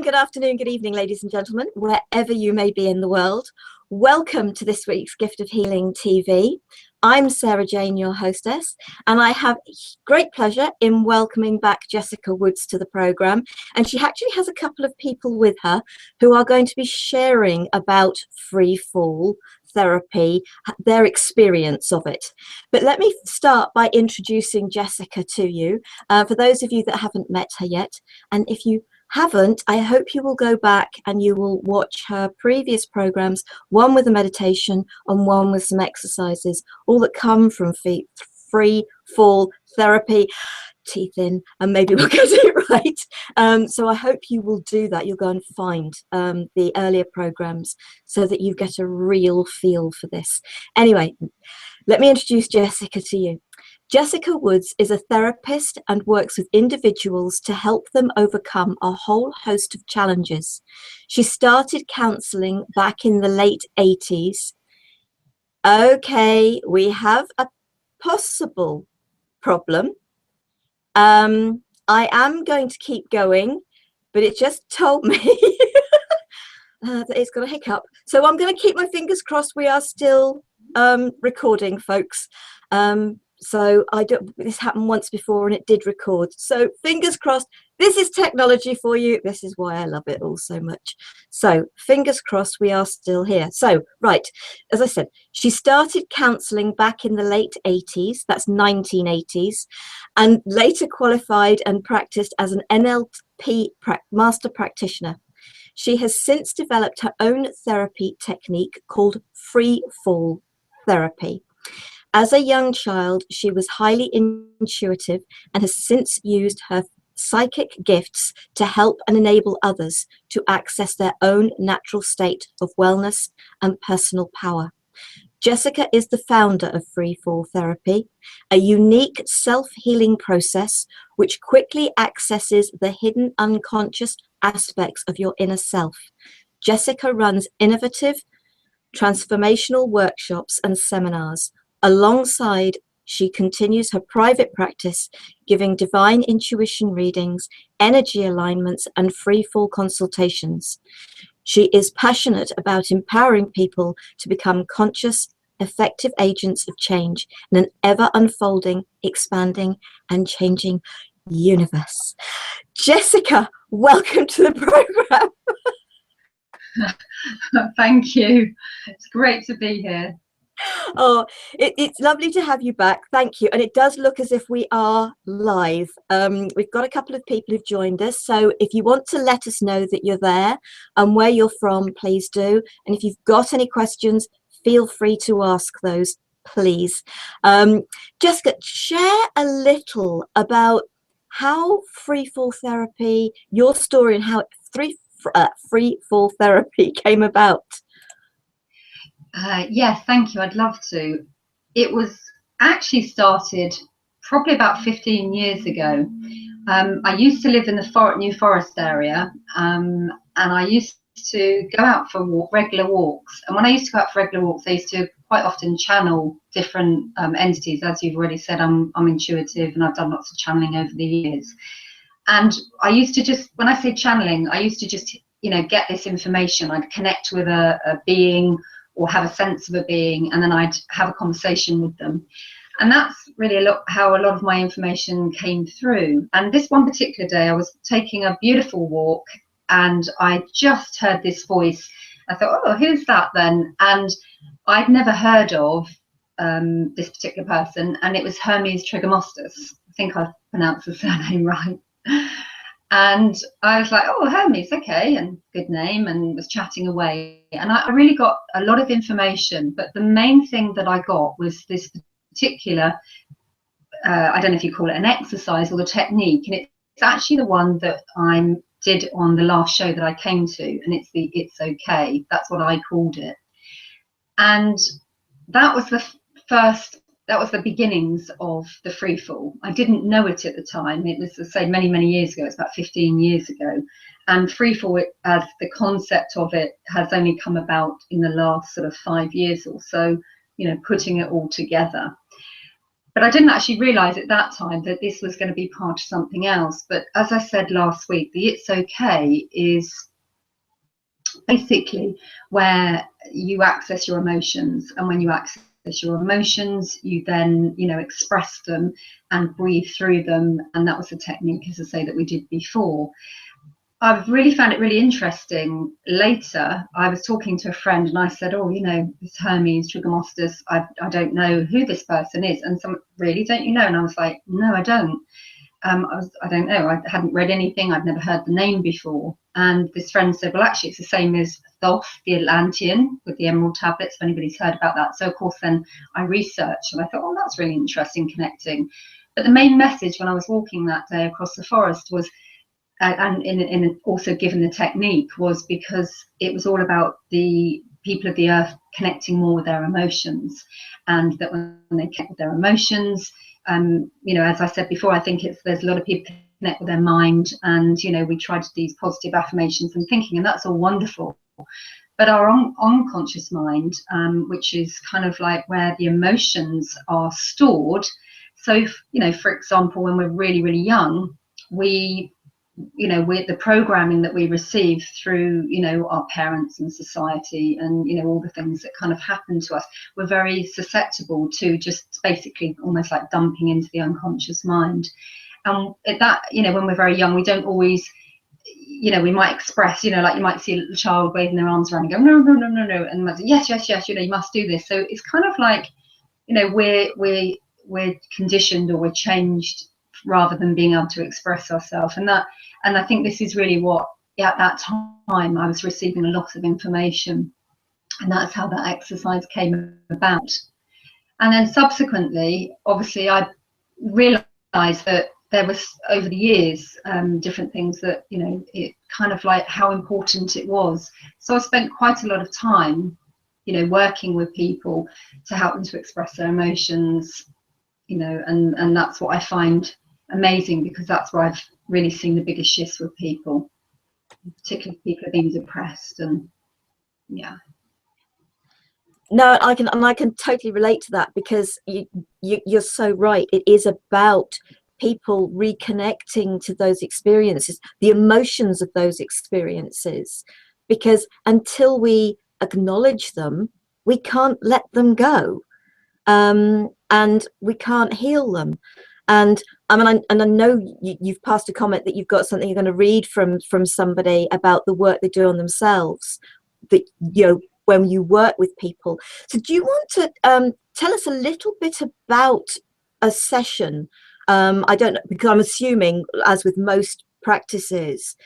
Good afternoon, good evening, ladies and gentlemen, wherever you may be in the world. Welcome to this week's Gift of Healing TV. I'm Sarah Jane, your hostess, and I have great pleasure in welcoming back Jessica Woods to the programme. And she actually has a couple of people with her who are going to be sharing about free fall therapy, their experience of it. But let me start by introducing Jessica to you, for those of you that haven't met her yet. And if you haven't, I hope you will go back and you will watch her previous programs, one with a meditation and one with some exercises, all that come from free fall therapy. Teeth in, and maybe we'll get it right. So I hope you will do that. You'll go and find the earlier programs so that you get a real feel for this. Anyway, let me introduce Jessica to you. Jessica Woods is a therapist and works with individuals to help them overcome a whole host of challenges. She started counselling back in the late 80s. Okay, we have a possible problem. I am going to keep going, but it just told me that it's got a hiccup. So I'm going to keep my fingers crossed. We are still recording, folks. So this happened once before and it did record. So fingers crossed. This is technology for you. This is why I love it all so much. So fingers crossed we are still here. So, right, as I said, she started counselling back in the late 80s, that's 1980s, and later qualified and practiced as an NLP master practitioner. She has since developed her own therapy technique called free fall therapy. As a young child, she was highly intuitive and has since used her psychic gifts to help and enable others to access their own natural state of wellness and personal power. Jessica is the founder of Free Fall Therapy, a unique self-healing process which quickly accesses the hidden unconscious aspects of your inner self. Jessica runs innovative, transformational workshops and seminars. Alongside, she continues her private practice, giving divine intuition readings, energy alignments, and free fall consultations. She is passionate about empowering people to become conscious, effective agents of change in an ever-unfolding, expanding, and changing universe. Jessica, welcome to the program. Thank you. It's great to be here. Oh, it's lovely to have you back. Thank you. And it does look as if we are live. We've got a couple of people who've joined us. So if you want to let us know that you're there and where you're from, please do. And if you've got any questions, feel free to ask those, please. Jessica, share a little about how free fall therapy, your story, and how free fall therapy came about. Yes, thank you. I'd love to. It was actually started probably about 15 years ago. I used to live in the New Forest area, and I used to go out for regular walks. And when I used to go out for regular walks, I used to quite often channel different entities. As you've already said, I'm intuitive, and I've done lots of channeling over the years. And I used to just, when I say channeling, I used to just, get this information. I'd connect with a being, or have a sense of a being, and then I'd have a conversation with them. And that's really how a lot of my information came through. And this one particular day, I was taking a beautiful walk, and I just heard this voice. I thought, oh, who's that then? And I'd never heard of this particular person, and it was Hermes Trigamostus. I think I've pronounced the surname right. And I was like, oh, Hermes, okay, and good name, and was chatting away. And I really got a lot of information, but the main thing that I got was this particular, I don't know if you call it an exercise or the technique, and it's actually the one that I did on the last show that I came to, and it's the It's Okay. That's what I called it. And that was that was the beginnings of the free fall. I didn't know it at the time. It was, say, many, many years ago. It's about 15 years ago. And free fall, as the concept of it, has only come about in the last sort of 5 years or so, putting it all together. But I didn't actually realize at that time that this was going to be part of something else. But as I said last week, the It's Okay is basically where you access your emotions, and when you access your emotions, you then, you know, express them and breathe through them. And that was the technique, as I say, that we did before. I've really found it really interesting. Later, I was talking to a friend and I said, oh, you know, this Hermes Trichomostus, I don't know who this person is. And some, really, don't you know? And I was like, no, I don't. I don't know. I hadn't read anything. I'd never heard the name before. And this friend said, well, actually, it's the same as Thoth, the Atlantean, with the emerald tablets, if anybody's heard about that. So, of course, then I researched and I thought, oh, that's really interesting, connecting. But the main message when I was walking that day across the forest was, and in also given the technique, was because it was all about the people of the earth connecting more with their emotions, and that when they connect with their emotions, you know, as I said before, I think there's a lot of people connect with their mind, and you know, we try to do these positive affirmations and thinking, and that's all wonderful. But our unconscious mind, which is kind of like where the emotions are stored. So, you know, for example, when we're really, really young, you know, with the programming that we receive through, you know, our parents and society, and you know, all the things that kind of happen to us, we're very susceptible to just basically almost like dumping into the unconscious mind. And that, you know, when we're very young, we don't always, you know, we might express, you know, like you might see a little child waving their arms around and go, no, no, no, no, no, and say, yes, yes, yes, you know, you must do this. So it's kind of like, you know, we're conditioned, or we're changed, rather than being able to express ourselves. And I think this is really what, at that time, I was receiving a lot of information, and that's how that exercise came about. And then subsequently, obviously, I realized that there was, over the years, different things that, you know, it kind of like how important it was. So I spent quite a lot of time, you know, working with people to help them to express their emotions, you know, and that's what I find amazing, because that's where I've really seen the biggest shifts with people, particularly people being depressed. And yeah. No, I can totally relate to that, because you're so right. It is about people reconnecting to those experiences, the emotions of those experiences, because until we acknowledge them, we can't let them go, and we can't heal them. And I mean, I know you've passed a comment that you've got something you're going to read from somebody about the work they do on themselves, that, you know, when you work with people. So do you want to tell us a little bit about a session? I don't know, because I'm assuming, as with most practices,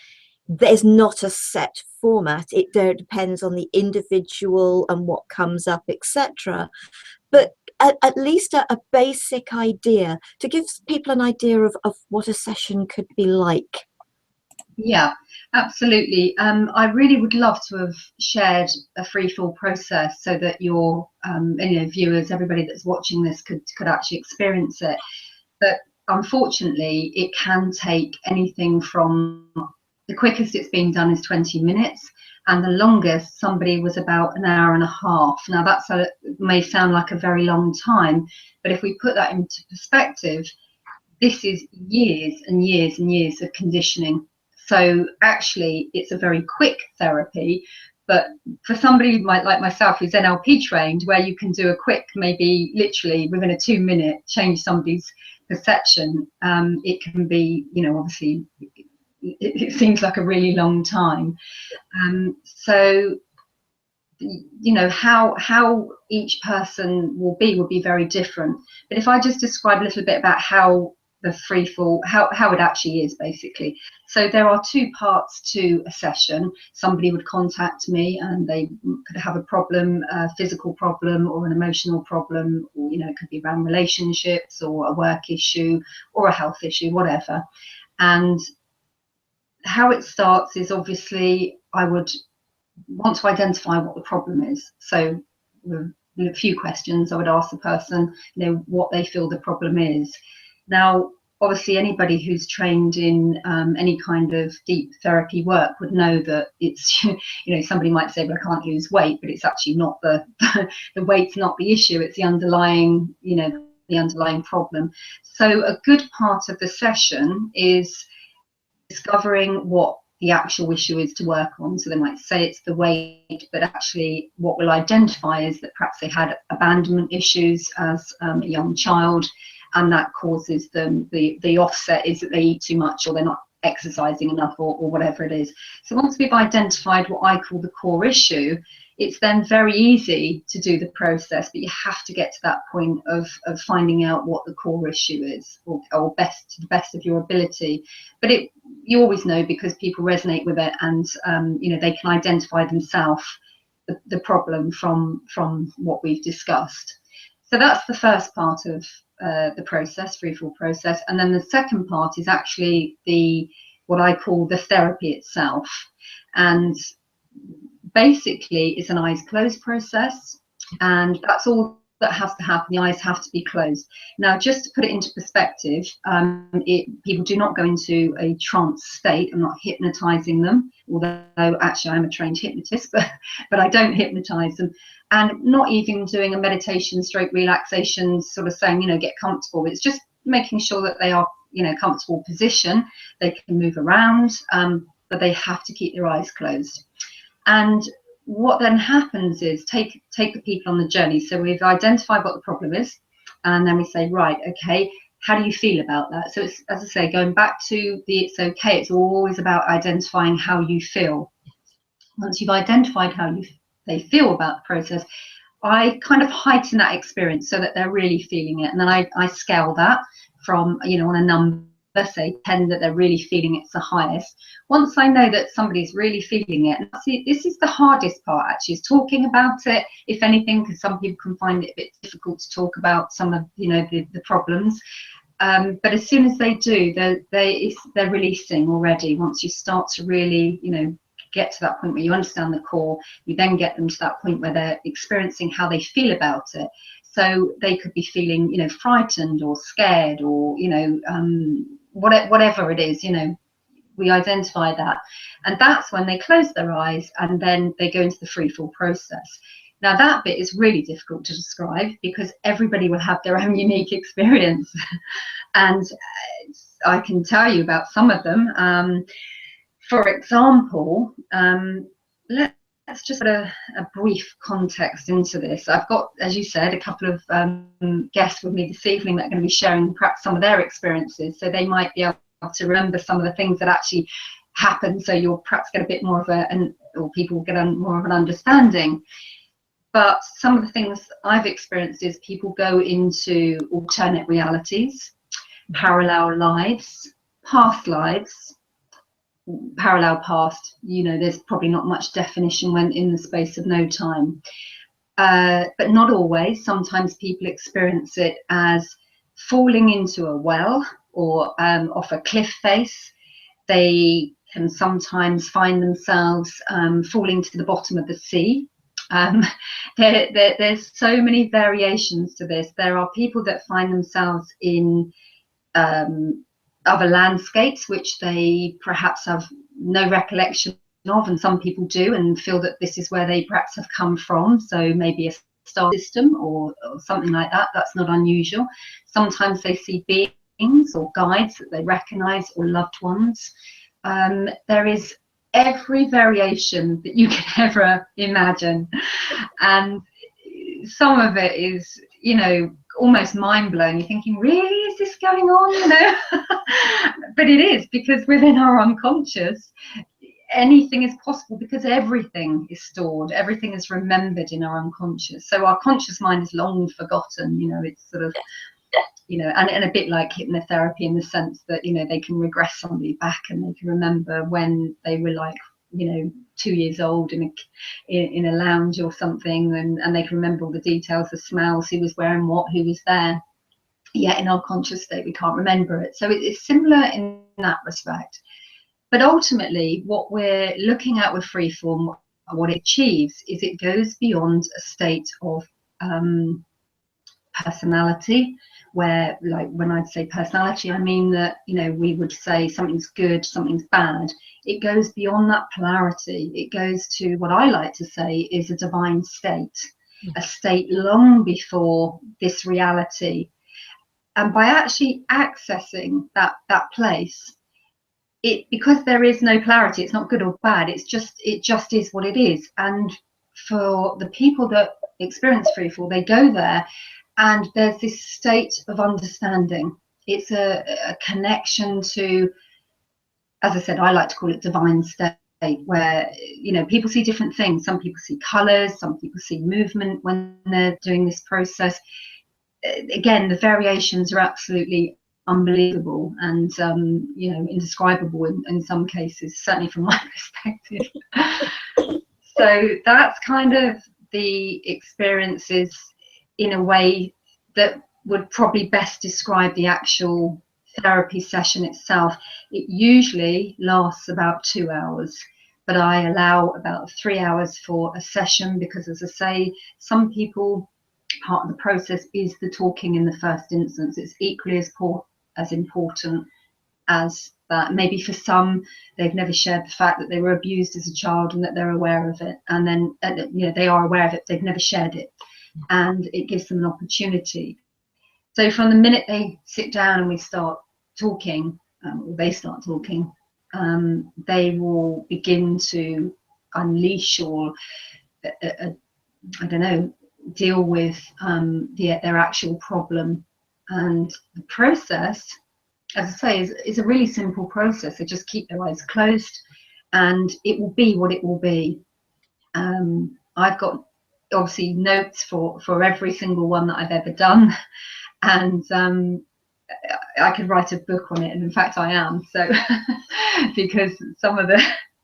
there's not a set format. It depends on the individual and what comes up, etc. But at least a basic idea to give people an idea of what a session could be like. Yeah, absolutely. I really would love to have shared a free fall process, so that your you know, viewers, everybody that's watching this, could actually experience it. But unfortunately, it can take anything from, the quickest it's been done is 20 minutes, and the longest somebody was about an hour and a half. Now may sound like a very long time, but if we put that into perspective, this is years and years and years of conditioning. So actually, it's a very quick therapy. But for somebody like myself, who's NLP trained, where you can do a quick, maybe literally within a 2-minute, change somebody's perception, it can be, you know, obviously, it seems like a really long time. So, you know, how each person will be very different. But if I just describe a little bit about how the free fall, how it actually is, basically. So there are 2 parts to a session. Somebody would contact me, and they could have a problem, a physical problem or an emotional problem, or, you know, it could be around relationships or a work issue or a health issue, whatever. And how it starts is, obviously, I would want to identify what the problem is. So with a few questions, I would ask the person, you know, what they feel the problem is. Now, obviously, anybody who's trained in any kind of deep therapy work would know that it's, you know, somebody might say, well, I can't lose weight, but it's actually not the weight's not the issue. It's the underlying, you know, the underlying problem. So a good part of the session is discovering what the actual issue is to work on. So they might say it's the weight, but actually what we'll identify is that perhaps they had abandonment issues as a young child, and that causes them, the offset is that they eat too much, or they're not exercising enough, or whatever it is. So once we've identified what I call the core issue, it's then very easy to do the process, but you have to get to that point of finding out what the core issue is, or best, to the best of your ability. But you always know, because people resonate with it, and you know, they can identify themselves the problem from what we've discussed. So that's the first part of the process, freefall process. And then the second part is actually what I call the therapy itself. And basically it's an eyes closed process, and that's all that has to happen. The eyes have to be closed. Now, just to put it into perspective, people do not go into a trance state. I'm not hypnotizing them, although actually I'm a trained hypnotist, but I don't hypnotize them. And not even doing a meditation stroke relaxation, sort of saying, you know, get comfortable. It's just making sure that they are, you know, comfortable position. They can move around, but they have to keep their eyes closed. And what then happens is take the people on the journey. So we've identified what the problem is, and then we say, right, okay, how do you feel about that? So it's, as I say, going back to it's okay. It's always about identifying how you feel. Once you've identified how they feel about the process, I kind of heighten that experience so that they're really feeling it. And then I scale that from, you know, on a number, say 10, that they're really feeling it's the highest. Once I know that somebody's really feeling it, and see, this is the hardest part actually, is talking about it, if anything, because some people can find it a bit difficult to talk about some of, you know, the problems. But as soon as they do, they're releasing already. Once you start to really, you know, get to that point where you understand the core, you then get them to that point where they're experiencing how they feel about it. So they could be feeling, you know, frightened or scared, or, you know, whatever it is, you know, we identify that. And that's when they close their eyes, and then they go into the free fall process. Now that bit is really difficult to describe, because everybody will have their own unique experience. And I can tell you about some of them. For example, let's just put a brief context into this. I've got, as you said, a couple of guests with me this evening that are going to be sharing perhaps some of their experiences, so they might be able to remember some of the things that actually happened, so you'll perhaps get a bit more of or people get more of an understanding. But some of the things I've experienced is people go into alternate realities, parallel lives, past lives. Parallel past, you know, there's probably not much definition when in the space of no time, but not always. Sometimes people experience it as falling into a well, or off a cliff face. They can sometimes find themselves falling to the bottom of the sea. There's so many variations to this. There are people that find themselves in other landscapes which they perhaps have no recollection of, and some people do, and feel that this is where they perhaps have come from. So maybe a star system or something like that. That's not unusual. Sometimes they see beings or guides that they recognize, or loved ones. There is every variation that you can ever imagine, and some of it is, you know, almost mind-blowing. You're thinking, really, is this going on, you know? But it is, because within our unconscious anything is possible, because everything is stored, everything is remembered in our unconscious. So our conscious mind is long forgotten, you know. It's sort of, you know, and a bit like hypnotherapy, in the sense that, you know, they can regress somebody back, and they can remember when they were, like, you know, 2 years old in a lounge or something, and they can remember all the details, the smells, who was wearing what, who was there. Yet in our conscious state we can't remember it. So it's similar in that respect. But ultimately what we're looking at with freeform, what it achieves, is it goes beyond a state of personality, where, like, when I'd say personality, I mean that, you know, we would say something's good, something's bad. It goes beyond that polarity. It goes to what I like to say is a divine state, a state long before this reality. And by actually accessing that place, because there is no polarity, it's not good or bad, it just is what it is. And for the people that experience freefall, they go there and there's this state of understanding. It's a connection to, as I said, I like to call it divine state, where, you know, people see different things. Some people see colors, some people see movement when they're doing this process. Again, the variations are absolutely unbelievable and you know, indescribable in some cases, certainly from my perspective. So that's kind of the experiences in a way that would probably best describe the actual therapy session itself. It usually lasts about 2 hours, but I allow about 3 hours for a session because, as I say, some people, part of the process is the talking in the first instance. It's equally as important as that. Maybe for some, they've never shared the fact that they were abused as a child and that they're aware of it, and then you know, they are aware of it, they've never shared it, and it gives them an opportunity. So from the minute they sit down and we start talking, or they start talking, they will begin to unleash or I don't know, deal with their actual problem. And the process, as I say, is a really simple process. They just keep their eyes closed and it will be what it will be. I've got obviously notes for every single one that I've ever done, and I could write a book on it, and in fact I am, so because some of the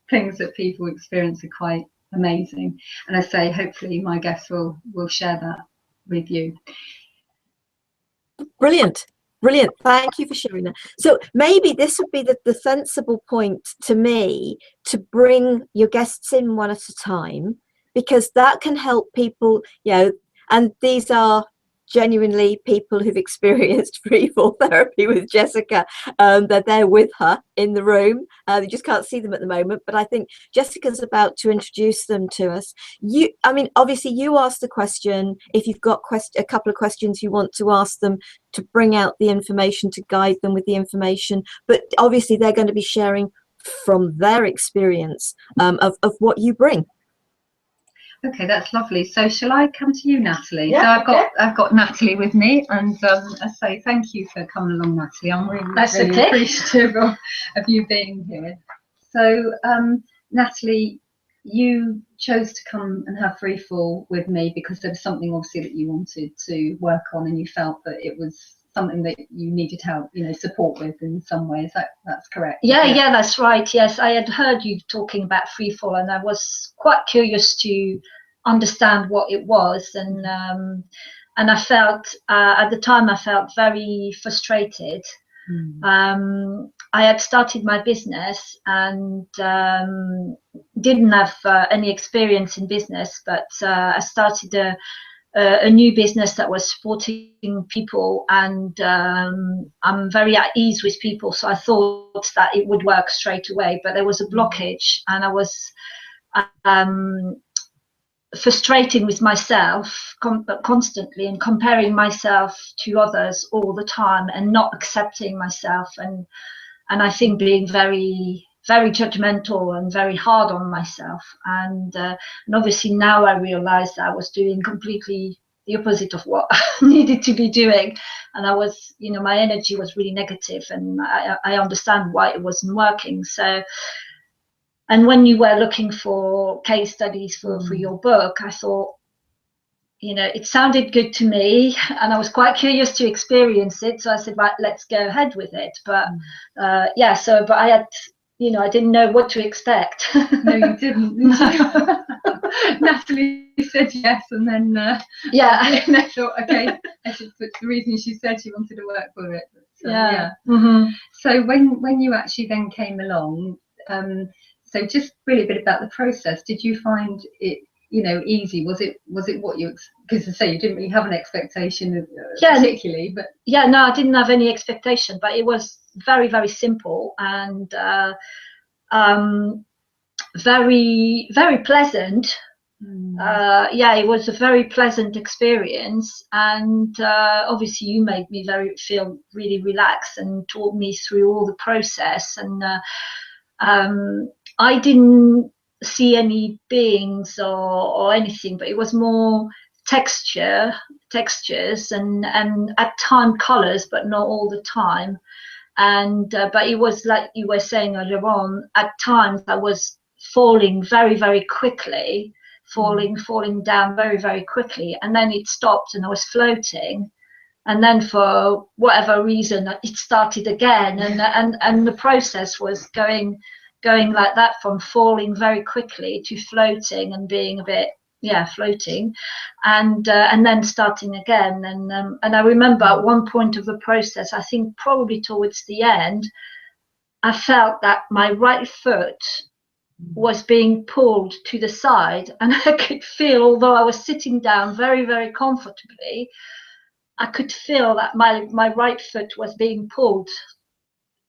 things that people experience are quite amazing, and I say hopefully my guests will share that with you. Brilliant. Brilliant. Thank you for sharing that. So maybe this would be the sensible point to me, to bring your guests in one at a time, because that can help people, you know, and these are genuinely people who've experienced freefall therapy with Jessica. They're there with her in the room. You just can't see them at the moment, but I think Jessica's about to introduce them to us. I mean, obviously you asked the question. If you've got a couple of questions you want to ask them, to bring out the information, to guide them with the information, but obviously they're going to be sharing from their experience of what you bring. Okay, that's lovely. So shall I come to you, Natalie? Yeah, so I've got Natalie with me, and I say thank you for coming along, Natalie. I'm really appreciative of you being here. So Natalie, you chose to come and have Freefall with me because there was something obviously that you wanted to work on, and you felt that it was something that you needed help, you know, support with in some ways. That's correct? Yeah, that's right. Yes, I had heard you talking about Freefall, and I was quite curious to understand what it was, and I felt at the time I felt very frustrated. I had started my business and didn't have any experience in business, but I started a new business that was supporting people, and I'm very at ease with people, so I thought that it would work straight away, but there was a blockage, and I was frustrating with myself constantly, and comparing myself to others all the time, and not accepting myself, and I think being very judgmental and very hard on myself, and obviously now I realized that I was doing completely the opposite of what I needed to be doing, and I was, you know, my energy was really negative, and I understand why it wasn't working. So, and when you were looking for case studies for your book, I thought, you know, it sounded good to me, and I was quite curious to experience it. So I said, right, let's go ahead with it. But yeah, so, but I had, you know, I didn't know what to expect. No, you didn't. Natalie said yes, and then yeah, and I thought, okay, that's the reason she said she wanted to work with it. So, yeah. So when you actually then came along, so just really a bit about the process. Did you find it, you know, easy? Was it what you, because to say you didn't really have an expectation particularly, but yeah, no, I didn't have any expectation, but it was very simple, and very pleasant, Yeah, it was a very pleasant experience, and obviously you made me feel really relaxed and talked me through all the process, and I didn't see any beings or anything, but it was more textures and at time colors, but not all the time. And but it was like you were saying earlier on, at times I was falling very, very quickly, falling down very, very quickly, and then it stopped and I was floating, and then for whatever reason it started again, and the process was going like that, from falling very quickly to floating and being a bit, yeah, floating, and then starting again, and I remember at one point of the process, I think probably towards the end, I felt that my right foot was being pulled to the side, and I could feel, although I was sitting down very, very comfortably, I could feel that my right foot was being pulled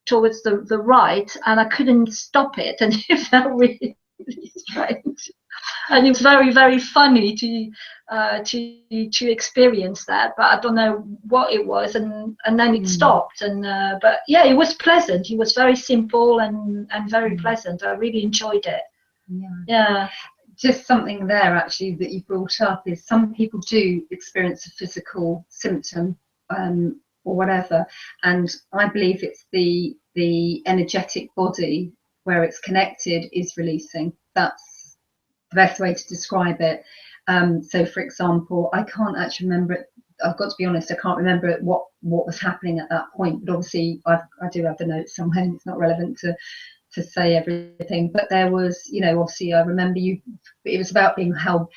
towards the right, and I couldn't stop it, and it felt really, really strange. And it was very, very funny to experience that, but I don't know what it was, and then it stopped, and but yeah, it was pleasant. It was very simple and very pleasant. I really enjoyed it. Yeah. Just something there actually that you brought up is some people do experience a physical symptom or whatever, and I believe it's the energetic body where it's connected is releasing. That's the best way to describe it. So for example, I can't actually remember it. I've got to be honest, I can't remember what was happening at that point, but obviously I do have the notes somewhere, and it's not relevant to say everything, but there was, you know, obviously I remember it was about being held.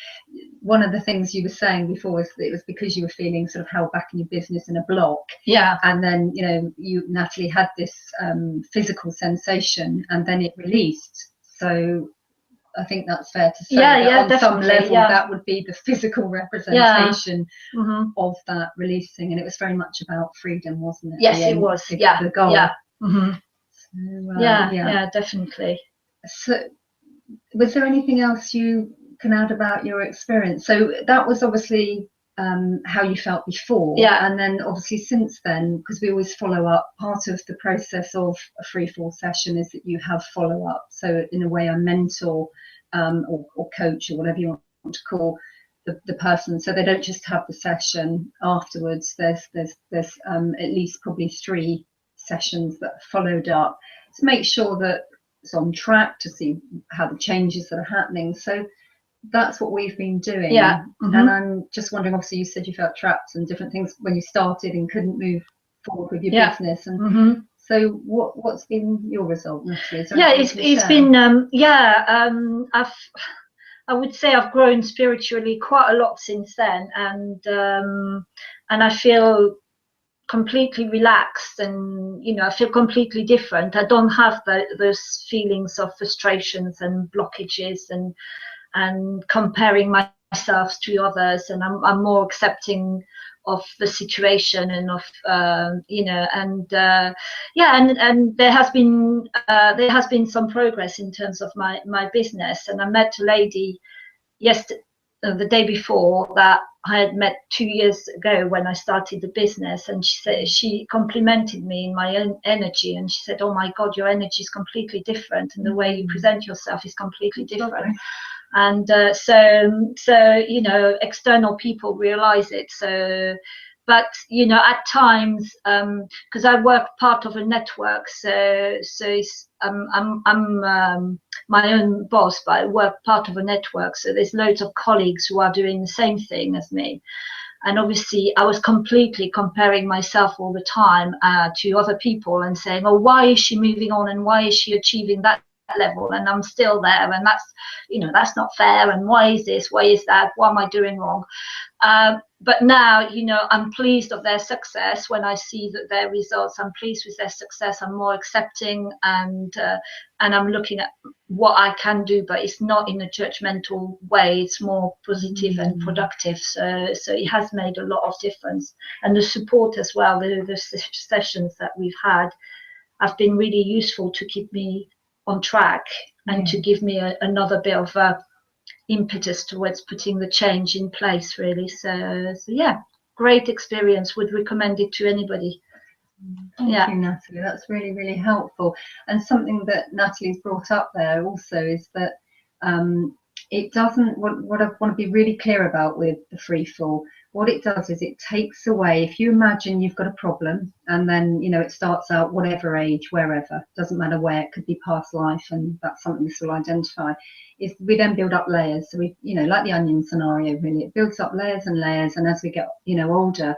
One of the things you were saying before was that it was because you were feeling sort of held back in your business in a block. Yeah. And then, you know, Natalie had this physical sensation, and then it released. So I think that's fair to say. Yeah, on some level, yeah. that would be the physical representation of that releasing, and it was very much about freedom, wasn't it? Yes, it was. Yeah, the goal. Yeah. So, yeah, definitely. So, was there anything else you can add about your experience? So that was obviously how you felt before, and then obviously since then, because we always follow up. Part of the process of a free fall session is that you have follow up. So in a way, I mentor or coach or whatever you want to call the person, so they don't just have the session afterwards. There's at least probably 3 sessions that followed up to make sure that it's on track, to see how the changes that are happening. So that's what we've been doing. Yeah. And I'm just wondering, obviously you said you felt trapped and different things when you started and couldn't move forward with your business, and so what's been your result, Natalie? It's been I would say I've grown spiritually quite a lot since then, and I feel completely relaxed, and you know, I feel completely different. I don't have those feelings of frustrations and blockages and comparing myself to others, and I'm more accepting of the situation and of you know, and and there has been some progress in terms of my business. And I met a lady the day before that I had met 2 years ago when I started the business, and she complimented me in my own energy, and she said, "Oh my God, your energy is completely different, and the way you present yourself is completely different." And so you know, external people realize it. So, but you know, at times, because I work part of a network, so it's, I'm my own boss, but I work part of a network. So there's loads of colleagues who are doing the same thing as me. And obviously I was completely comparing myself all the time to other people and saying, "Oh, why is she moving on, and why is she achieving that level, and I'm still there, and that's, you know, that's not fair, and why is this, why is that, what am I doing wrong?" But now, you know, I'm pleased of their success. When I see that their results, I'm pleased with their success. I'm more accepting, and I'm looking at what I can do, but it's not in a judgmental way. It's more positive and productive. So it has made a lot of difference, and the support as well. The sessions that we've had have been really useful to keep me on track and to give me another bit of impetus towards putting the change in place, really. So yeah, great experience. Would recommend it to anybody. Thank you, Natalie. That's really, really helpful. And something that Natalie's brought up there also is that it doesn't, what I want to be really clear about with the free fall, what it does is it takes away, if you imagine you've got a problem and then, you know, it starts out whatever age, wherever, doesn't matter where, it could be past life, and that's something this will identify, is we then build up layers. So we, you know, like the onion scenario, really, it builds up layers and layers, and as we get, you know, older,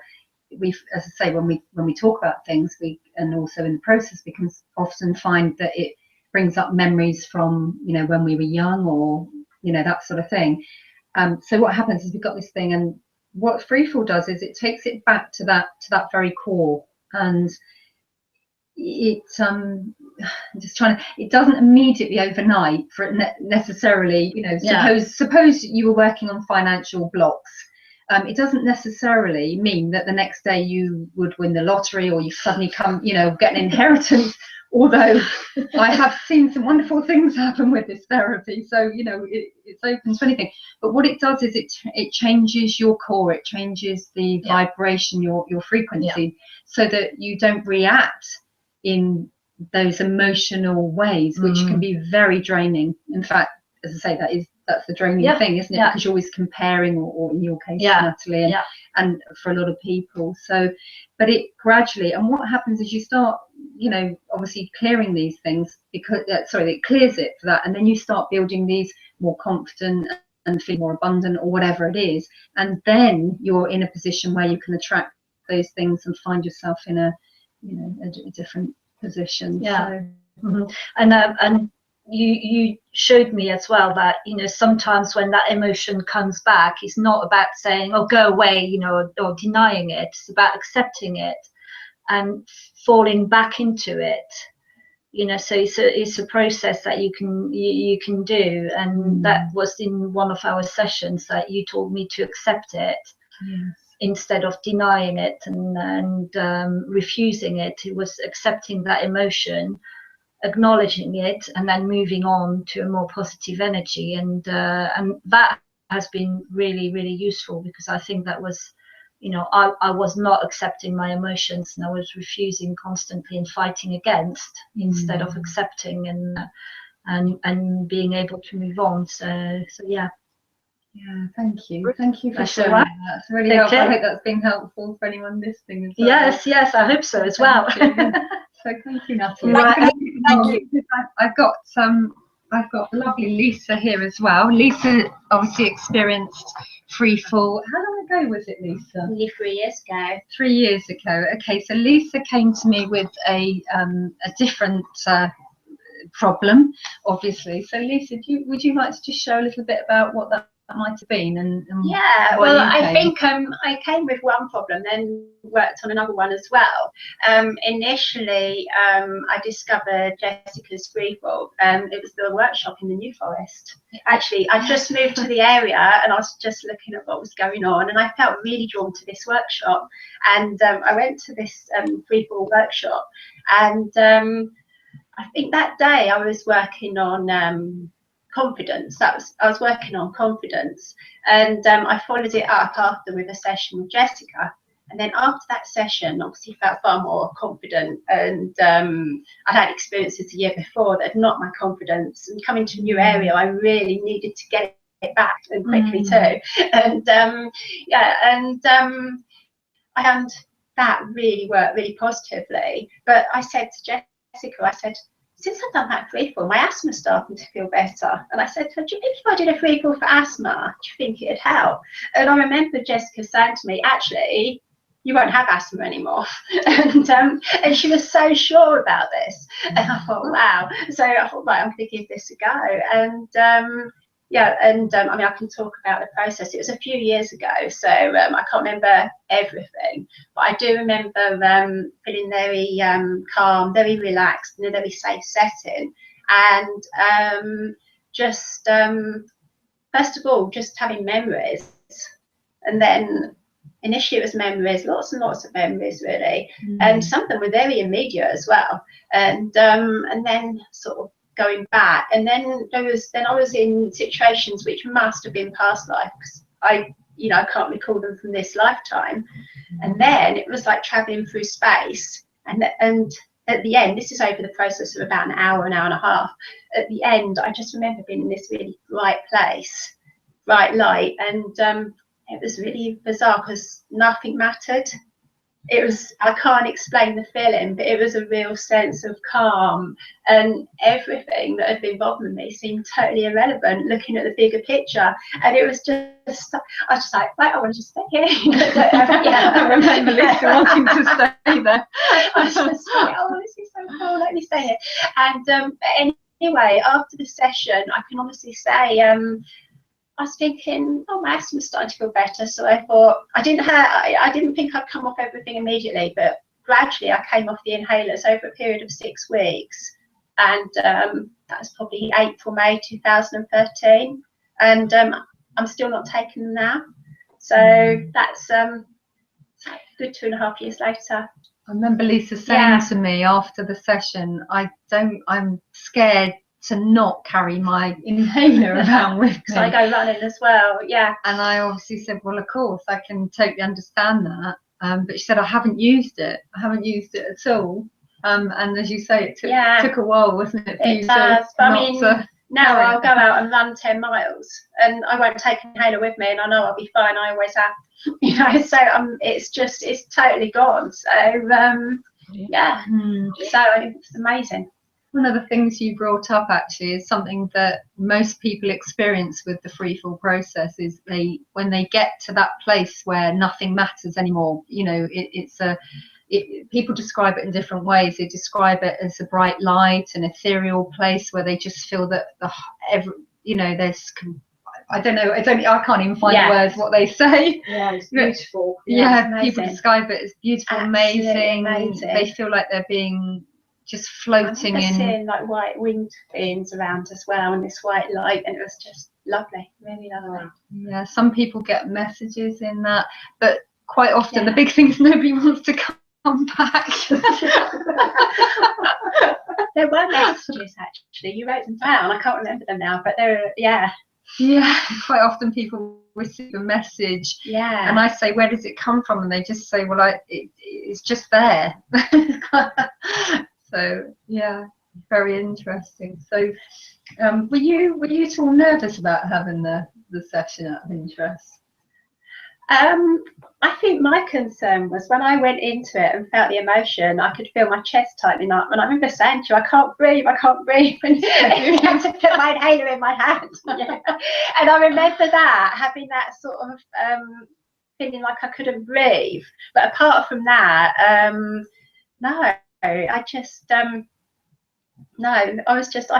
we, as I say, when we talk about things, we, and also in the process, we can often find that it brings up memories from, you know, when we were young, or, you know, that sort of thing. So what happens is we've got this thing, and what freefall does is it takes it back to that very core, and it just trying to, it doesn't immediately overnight for it necessarily, you know, suppose you were working on financial blocks. It doesn't necessarily mean that the next day you would win the lottery, or you suddenly come, you know, get an inheritance. Although I have seen some wonderful things happen with this therapy, so, you know, it's open to anything. But what it does is it changes your core, it changes the vibration, your frequency, so that you don't react in those emotional ways, which can be very draining. In fact, as I say, that's the draining thing, isn't it? Because you're always comparing, or in your case, Natalie, and for a lot of people. So, but it gradually, and what happens is you start, you know, obviously clearing these things, because it clears it for that, and then you start building these more confident and feel more abundant, or whatever it is, and then you're in a position where you can attract those things and find yourself in a, you know, a different position. And you showed me as well that, you know, sometimes when that emotion comes back, it's not about saying, oh, go away, you know, or denying it. It's about accepting it and falling back into it, you know. So it's a process that you can do, and that was in one of our sessions, that you told me to accept it instead of denying it and refusing it. It was accepting that emotion, acknowledging it, and then moving on to a more positive energy, and that has been really, really useful, because I think that was, you know, I was not accepting my emotions, and I was refusing constantly and fighting against, instead of accepting and being able to move on. So yeah. Yeah, thank you for sharing that. That's really helpful. I hope that's been helpful for anyone listening as well. Yes, I hope so as well. So thank you, Natalie. Thank you. I've got lovely Lisa here as well. Lisa obviously experienced freefall. How long ago was it, Lisa? Only 3 years ago. 3 years ago. Okay, so Lisa came to me with a different problem, obviously. So Lisa, would you like to just show a little bit about what that might have been? And yeah, well, I think I came with one problem, then worked on another one as well. Initially, I discovered Jessica's Freefall. It was the workshop in the New Forest. Actually, I just moved to the area, and I was just looking at what was going on, and I felt really drawn to this workshop. And I went to this Freefall workshop, and I think that day I was working on confidence. I was working on confidence, and I followed it up after with a session with Jessica. And then after that session, obviously felt far more confident, and I'd had experiences the year before that had knocked my confidence, and coming to a new area, I really needed to get it back, and quickly too. And I found that really worked really positively. But I said to Jessica, I said, since I've done that freefall, my asthma's starting to feel better. And I said, do you think if I did a freefall for asthma, do you think it'd help? And I remember Jessica saying to me, actually, you won't have asthma anymore. And she was so sure about this. And I thought, wow. So I thought, right, I'm going to give this a go. And I mean, I can talk about the process. It was a few years ago, so I can't remember everything, but I do remember feeling very calm, very relaxed, in a very safe setting, and just first of all, just having memories, and then initially it was memories, lots and lots of memories, really, and some of them were very immediate as well, and then sort of going back. And then I was in situations which must have been past life, because I can't recall them from this lifetime. And then it was like traveling through space, and at the end, this is over the process of about an hour and a half. At the end, I just remember being in this really bright place, bright light, and it was really bizarre because nothing mattered. It was, I can't explain the feeling, but it was a real sense of calm, and everything that had been bothering me seemed totally irrelevant looking at the bigger picture. And it was just, I was just like, right, I want to just stay here. Yeah, I remember Lisa wanting to stay there. I was just like, oh, this is so cool, let me stay here. And anyway, after the session, I can honestly say, I was thinking, oh, my asthma's starting to feel better. So I thought, I didn't think I'd come off everything immediately, but gradually I came off the inhalers over a period of 6 weeks. And that was probably April, May 2013. And I'm still not taking them now. So that's a good 2.5 years later. I remember Lisa saying to me after the session, I'm scared to not carry my inhaler around with me. So I go running as well, yeah. And I obviously said, well, of course, I can totally understand that. But she said, I haven't used it. I haven't used it at all. And as you say, it took a while, wasn't it? It does. But I mean, now I'll go out and run 10 miles and I won't take an inhaler with me, and I know I'll be fine. I always have, so it's totally gone. So yeah. So it's amazing. One of the things you brought up actually is something that most people experience with the free fall process is when they get to that place where nothing matters anymore. People describe it in different ways. They describe it as a bright light, an ethereal place where they just feel that there's, I don't know, I can't even find the words what they say. Yeah, it's beautiful. People describe it as beautiful, amazing. They feel like they're being just floating in. Seeing like white winged beings around as well, and this white light, and it was just lovely, really lovely. Yeah, some people get messages in that, but quite often the big thing is nobody wants to come back. There were messages actually. You wrote them down. I can't remember them now, but yeah, quite often people receive a message, and I say, where does it come from? And they just say, well, it's just there. So yeah, very interesting. So were you at all nervous about having the session out of interest? I think my concern was when I went into it and felt the emotion, I could feel my chest tightening up, and I remember saying to you, I can't breathe, and you had to put my inhaler in my hand. And I remember having that sort of feeling like I couldn't breathe. But apart from that, no, I just I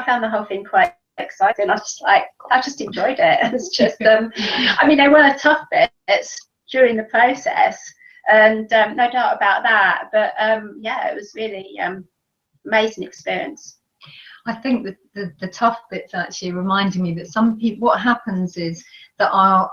found the whole thing quite exciting. I just enjoyed it. It was just I mean, there were tough bits during the process, and no doubt about that, but it was really amazing experience. I think that the tough bits actually reminded me that some people, what happens is that are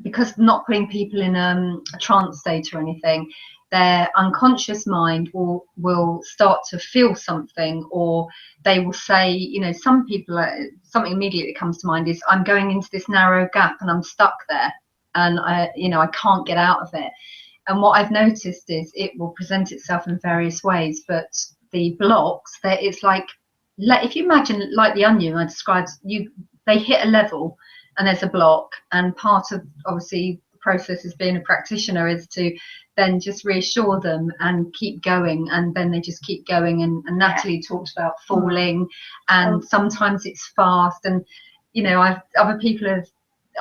because not putting people in a trance state or anything, their unconscious mind will start to feel something, or they will say, some people, something immediately that comes to mind is, I'm going into this narrow gap and I'm stuck there, and I can't get out of it. And what I've noticed is it will present itself in various ways, but the blocks, it's like, if you imagine like the onion I described, they hit a level and there's a block, and part of obviously the process as being a practitioner is to then just reassure them and keep going, and then they just keep going. And Natalie talked about falling, and sometimes it's fast, and other people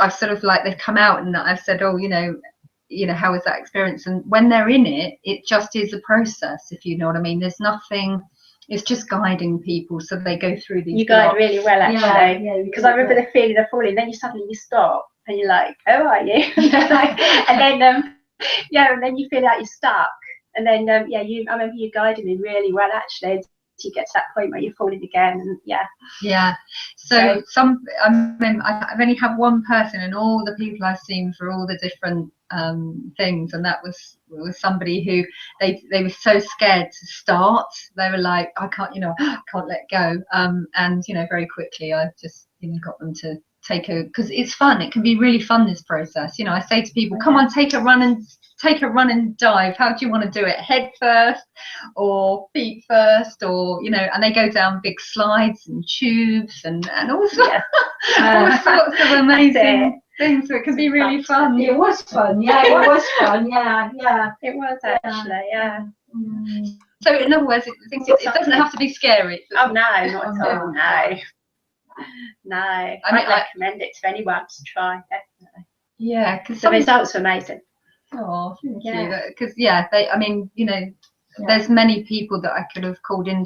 I've sort of like, they've come out and I've said, oh, how was that experience? And when they're in it, it just is a process, if you know what I mean. There's nothing, it's just guiding people so they go through these. You guide really well, actually, because I remember the feeling of falling, then you stop and you're like, oh, are you? And then and then you feel like you're stuck, and then I remember you guiding me really well, actually, until you get to that point where you're falling again. And so I've only had one person in all the people I've seen for all the different things, and that was with somebody who they were so scared to start. They were like, I can't, I can't let go. And very quickly I just got them to take because it's fun. It can be really fun, this process. I say to people, come on, take a run and dive. How do you want to do it? Head first or feet first, or and they go down big slides and tubes and all sorts, all sorts of amazing things. So it can be really fun. It was fun, yeah. It was fun, yeah. It was actually, yeah. So in other words, it doesn't have to be scary. Oh no, not at all. No. I'd recommend it to anyone to try, definitely. Yeah, because the results are amazing. Oh, thank you. Because there's many people that I could have called in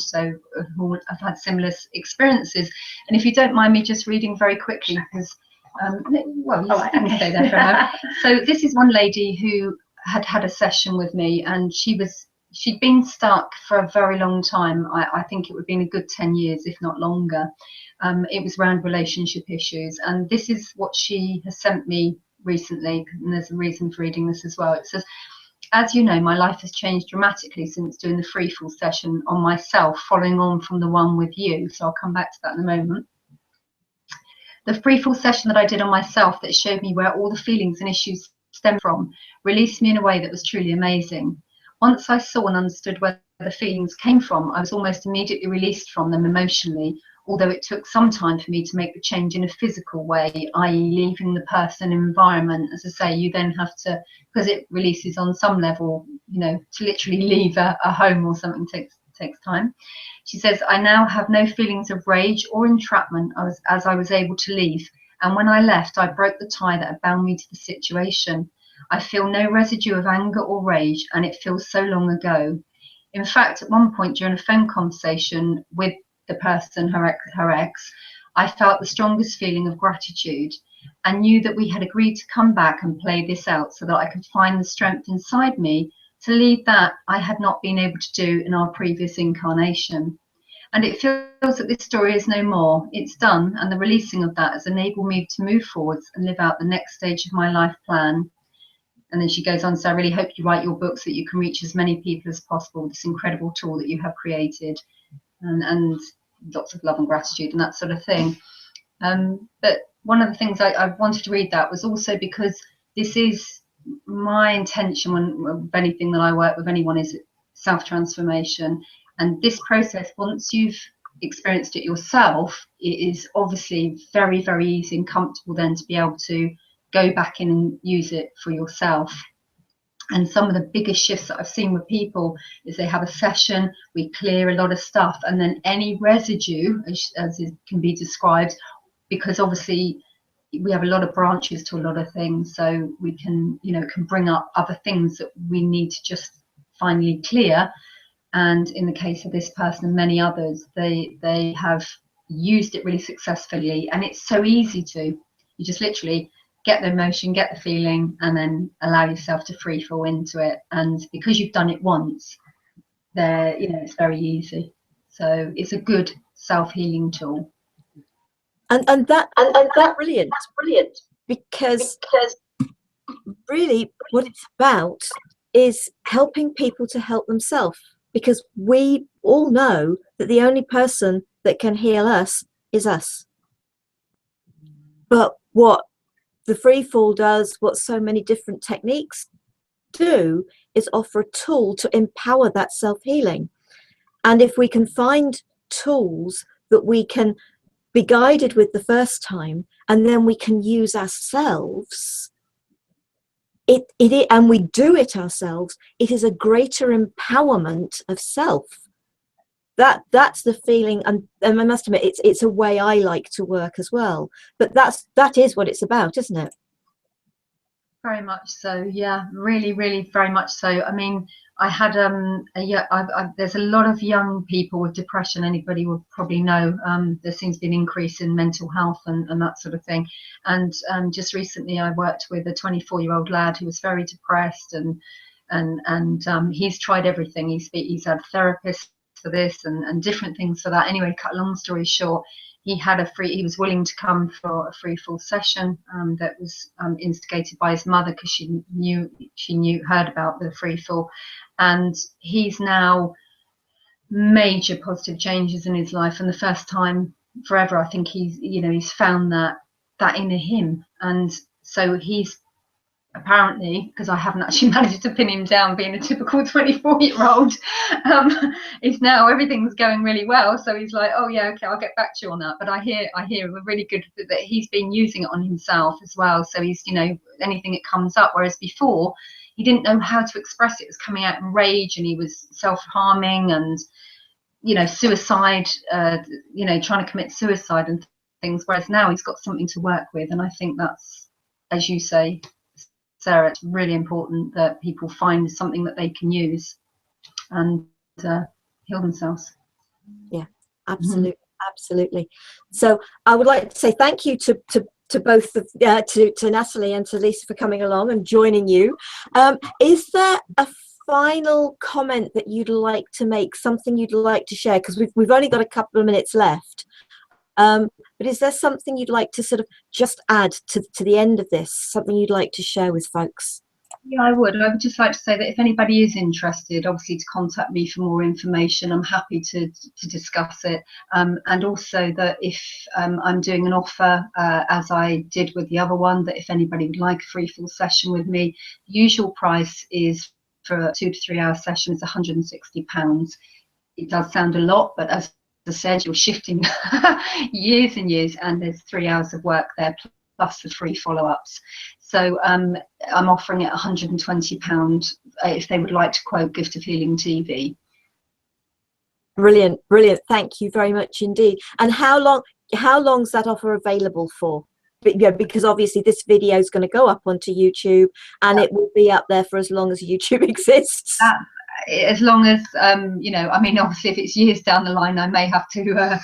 who have had similar experiences. And if you don't mind me just reading very quickly, because you can stay there for a moment. So this is one lady who had a session with me, and she'd been stuck for a very long time. I think it would have been a good 10 years, if not longer. It was around relationship issues, and this is what she has sent me recently, and there's a reason for reading this as well. It says, as you know, my life has changed dramatically since doing the Freefall session on myself, following on from the one with you. So I'll come back to that in a moment. The Freefall session that I did on myself that showed me where all the feelings and issues stem from released me in a way that was truly amazing. Once I saw and understood where the feelings came from, I was almost immediately released from them emotionally, although it took some time for me to make the change in a physical way, i.e. leaving the person and environment. As I say, you then have to, because it releases on some level, to literally leave a home or something takes time. She says, I now have no feelings of rage or entrapment as I was able to leave. And when I left, I broke the tie that had bound me to the situation. I feel no residue of anger or rage, and it feels so long ago. In fact, at one point during a phone conversation with the person, her ex, I felt the strongest feeling of gratitude and knew that we had agreed to come back and play this out so that I could find the strength inside me to lead that I had not been able to do in our previous incarnation. And it feels that this story is no more. It's done, and the releasing of that has enabled me to move forwards and live out the next stage of my life plan. And then she goes on, so I really hope you write your books so that you can reach as many people as possible with this incredible tool that you have created. And lots of love and gratitude and that sort of thing. But one of the things I wanted to read that was also because this is my intention with anything that I work with anyone, is self-transformation. And this process, once you've experienced it yourself, it is obviously very, very easy and comfortable then to be able to go back in and use it for yourself. And some of the biggest shifts that I've seen with people is they have a session, we clear a lot of stuff, and then any residue, as it can be described, because obviously we have a lot of branches to a lot of things, so we can, can bring up other things that we need to just finally clear. And in the case of this person and many others, they have used it really successfully, and it's so easy to. You just literally get the emotion, get the feeling, and then allow yourself to free fall into it. And because you've done it once, it's very easy. So it's a good self-healing tool. And that's brilliant, because really what it's about is helping people to help themselves, because we all know that the only person that can heal us is us. But what the Freefall does, what so many different techniques do, is offer a tool to empower that self-healing. And if we can find tools that we can be guided with the first time, and then we can use ourselves, and we do it ourselves, it is a greater empowerment of self. That's the feeling, and I must admit, it's a way I like to work as well. But that is what it's about, isn't it? Very much so, yeah, really, really, very much so. I mean, I had there's a lot of young people with depression. Anybody would probably know. There seems to be an increase in mental health and that sort of thing. And just recently, I worked with a 24-year-old lad who was very depressed, and he's tried everything. He's had therapists for this and different things for that. Anyway, cut a long story short, he was willing to come for a free fall session that was instigated by his mother, because she heard about the free fall, and he's now major positive changes in his life, and the first time forever, I think he's found that inner him. And so he's apparently, because I haven't actually managed to pin him down, being a typical 24-year-old, is now everything's going really well. So he's like, oh yeah, okay, I'll get back to you on that. But I hear really good that he's been using it on himself as well. So he's, anything that comes up, whereas before he didn't know how to express it. It was coming out in rage, and he was self-harming and suicide, trying to commit suicide and things, whereas now he's got something to work with. And I think that's, as you say, Sarah, it's really important that people find something that they can use and heal themselves. Yeah, absolutely. Absolutely. So I would like to say thank you to both to Natalie and to Lisa for coming along and joining you. Is there a final comment that you'd like to make, something you'd like to share? Because we've only got a couple of minutes left. But is there something you'd like to sort of just add to the end of this, something you'd like to share with folks? Yeah, I would just like to say that if anybody is interested, obviously to contact me for more information. I'm happy to discuss it. And also that if I'm doing an offer, as I did with the other one, that if anybody would like a free fall session with me, the usual price is for a 2 to 3 hour session is £160. It does sound a lot, but as I said, you're shifting years and years, and there's 3 hours of work there plus the free follow-ups. So I'm offering it £120 if they would like to quote Gift of Healing TV. Brilliant. Thank you very much indeed. And how long's that offer available for? Yeah, because obviously this video is going to go up onto YouTube, and it will be up there for as long as YouTube exists. As long as obviously if it's years down the line, I may have to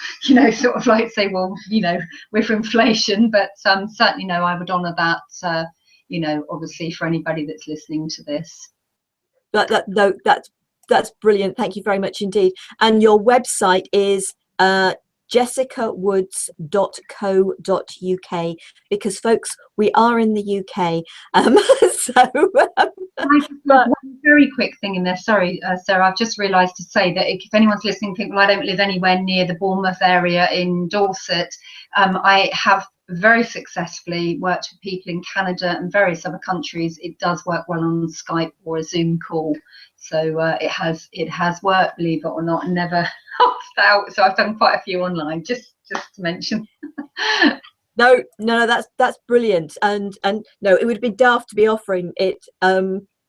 sort of like say, well, with inflation, but certainly no, I would honor that, obviously for anybody that's listening to this. That's brilliant. Thank you very much indeed. And your website is jessicawoods.co.uk, because folks, we are in the UK. One very quick thing in there, sorry, Sarah, I've just realised to say that if anyone's listening, think, well, I don't live anywhere near the Bournemouth area in Dorset. I have very successfully worked with people in Canada and various other countries. It does work well on Skype or a Zoom call. So it has worked, believe it or not, and never opt out. So I've done quite a few online, just to mention. No, that's brilliant. And no, it would be daft to be offering it,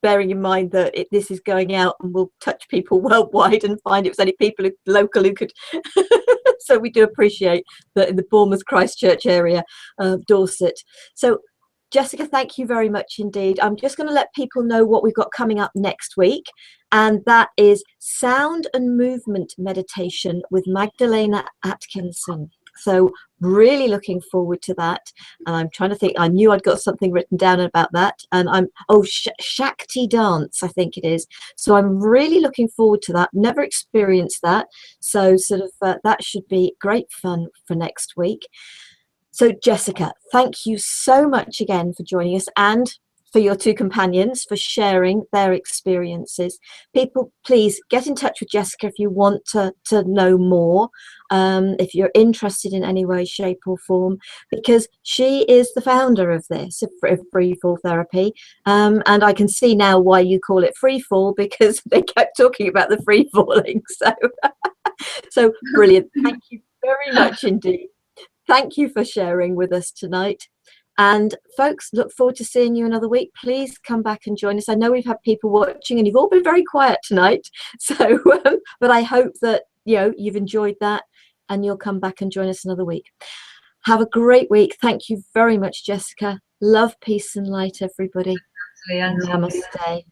bearing in mind that this is going out and will touch people worldwide, and find it was only people local who could. So we do appreciate that in the Bournemouth, Christchurch area of Dorset. So Jessica, thank you very much indeed. I'm just going to let people know what we've got coming up next week, and that is sound and movement meditation with Magdalena Atkinson. So really looking forward to that. And I'm trying to think, I knew I'd got something written down about that. And Shakti dance, I think it is. So I'm really looking forward to that. Never experienced that. So sort of that should be great fun for next week. So Jessica, thank you so much again for joining us, and for your two companions for sharing their experiences. People, please get in touch with Jessica if you want to know more, if you're interested in any way, shape or form, because she is the founder of this, of free fall therapy. And I can see now why you call it free fall, because they kept talking about the free falling. So brilliant. Thank you very much indeed. Thank you for sharing with us tonight. And folks, look forward to seeing you another week. Please come back and join us. I know we've had people watching and you've all been very quiet tonight. So, but I hope that, you've enjoyed that and you'll come back and join us another week. Have a great week. Thank you very much, Jessica. Love, peace and light, everybody. Absolutely. Namaste.